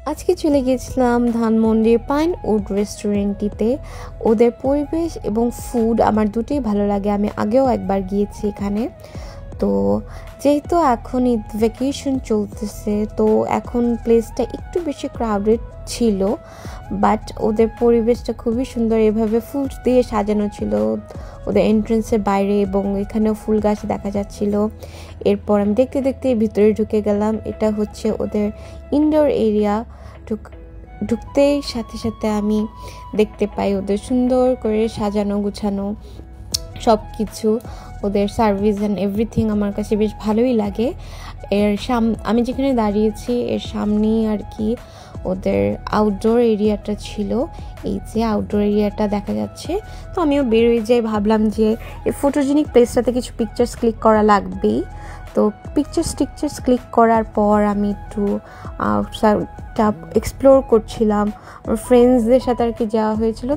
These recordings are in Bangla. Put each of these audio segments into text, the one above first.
আজকে চলে গিয়েছিলাম ধানমন্ডির পাইন উড রেস্টুরেন্টটিতে। ওদের পরিবেশ এবং ফুড আমার দুটোই ভালো লাগে। আমি আগেও একবার গিয়েছি এখানে। তো যেহেতু এখন ঈদ ভ্যাকেশন চলতেছে, তো এখন প্লেসটা একটু বেশি ক্রাউডেড ছিল, বাট ওদের পরিবেশটা খুবই সুন্দর। এভাবে ফুল দিয়ে সাজানো ছিল ওদের এন্ট্রেন্সের বাইরে, এবং এখানেও ফুল গাছ দেখা যাচ্ছিল। এরপর আমি দেখতে দেখতে ভিতরে ঢুকে গেলাম। এটা হচ্ছে ওদের ইনডোর এরিয়া। ঢুকতেই সাথে সাথে আমি দেখতে পাই ওদের সুন্দর করে সাজানো গুছানো সব কিছু। ওদের সার্ভিস অ্যান্ড এভরিথিং আমার কাছে বেশ ভালোই লাগে। আমি যেখানে দাঁড়িয়েছি এর সামনেই আর কি ওদের আউটডোর এরিয়াটা ছিল। এই যে আউটডোর এরিয়াটা দেখা যাচ্ছে। তো আমিও বেরোয় যাই, ভাবলাম যে এই ফটোজেনিক প্লেসটাতে কিছু পিকচার্স ক্লিক করা লাগবেই। তো পিকচার্স ক্লিক করার পর আমি একটু এক্সপ্লোর করছিলাম। আমার ফ্রেন্ডসদের সাথে আর কি যাওয়া হয়েছিল।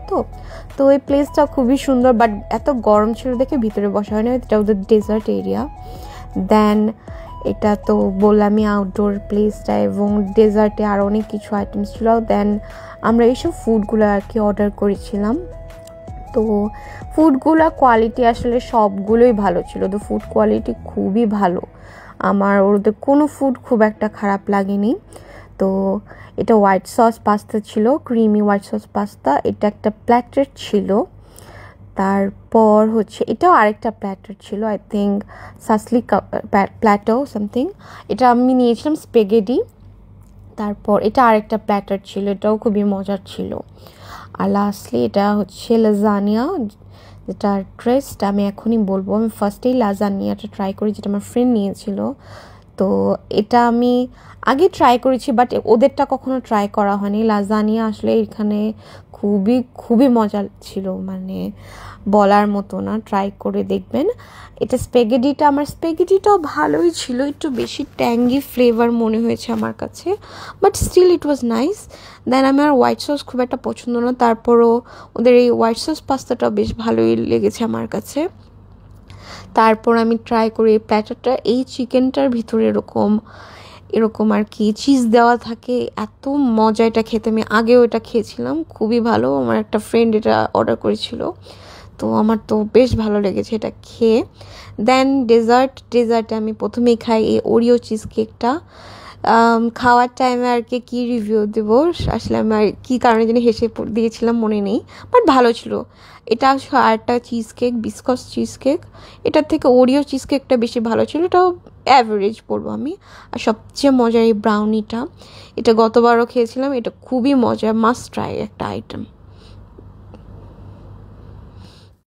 তো এই প্লেসটা খুবই সুন্দর, বাট এত গরম ছিল দেখে ভিতরে বসা হয় না। এটা ওদের ডেজার্ট এরিয়া। দেন এটা তো বললামই আউটডোর প্লেসটা, এবং ডেজার্টে আর অনেক কিছু আইটেমস ছিল। দেন আমরা এইসব ফুডগুলো আর কি অর্ডার করেছিলাম। তো ফুডগুলো কোয়ালিটি আসলে সবগুলোই ভালো ছিল। তো ফুড কোয়ালিটি খুবই ভালো, আমার ওদের কোনো ফুড খুব একটা খারাপ লাগেনি। তো এটা হোয়াইট সস পাস্তা ছিল, ক্রিমি হোয়াইট সস পাস্তা। এটা একটা প্ল্যাটার ছিল। তারপর হচ্ছে এটাও আরেকটা প্ল্যাটার ছিল, আই থিঙ্ক সাসলিকা প্ল্যাটো সামথিং। এটা আমি নিয়েছিলাম স্পেগেটি। তারপর এটা আরেকটা প্ল্যাটার ছিল, এটাও খুবই মজার ছিল। আর লাস্টলি এটা হচ্ছে লাজানিয়া, যেটা ট্রেস্ট আমি এখনই বলবো। আমি ফার্স্টেই লাজানিয়াটা ট্রাই করি, যেটা আমার ফ্রেন্ড নিয়েছিল। তো এটা আমি আগে ট্রাই করেছি, বাট ওদেরটা কখনো ট্রাই করা হয়নি। লাজানিয়া আসলে এখানে খুবই খুবই মজা ছিল, মানে বলার মতো না। ট্রাই করে দেখবেন। এটা আমার স্পেগেটিটাও ভালোই ছিল, একটু বেশি ট্যাঙ্গি ফ্লেভার মনে হয়েছে আমার কাছে, but still it was nice. Then আমার হোয়াইট সস খুব একটা পছন্দ না, তারপরও ওদের এই হোয়াইট সস পাস্তাটাও বেশ ভালোই লেগেছে আমার কাছে। তারপর আমি ট্রাই করি এই প্ল্যাটারটা। এই চিকেনটার ভিতরে এরকম আর কি চিজ দেওয়া থাকে, এত মজা এটা খেতে। আমি আগেও এটা খেয়েছিলাম, খুবই ভালো। আমার একটা ফ্রেন্ড এটা অর্ডার করেছিল, তো আমার তো বেশ ভালো লেগেছে এটা খেয়ে। দেন ডেজার্টে আমি প্রথমেই খাই এই ওরিও চিজ কেকটা। খাওয়ার টাইমে আর কি রিভিউ দেবো, আসলে আমার কী কারণে জানি হেসে দিয়েছিলাম মনে নেই, বাট ভালো ছিল। এটা আরেকটা চিজ কেক, বিস্কস চিজ কেক। এটার থেকে ওরিও চিজ কেকটা বেশি ভালো ছিল, এটাও অ্যাভারেজ বলবো আমি। আর সবচেয়ে মজার এই ব্রাউনিটা, এটা গতবারও খেয়েছিলাম, এটা খুবই মজা, মাস্ট ট্রাই একটা আইটেম।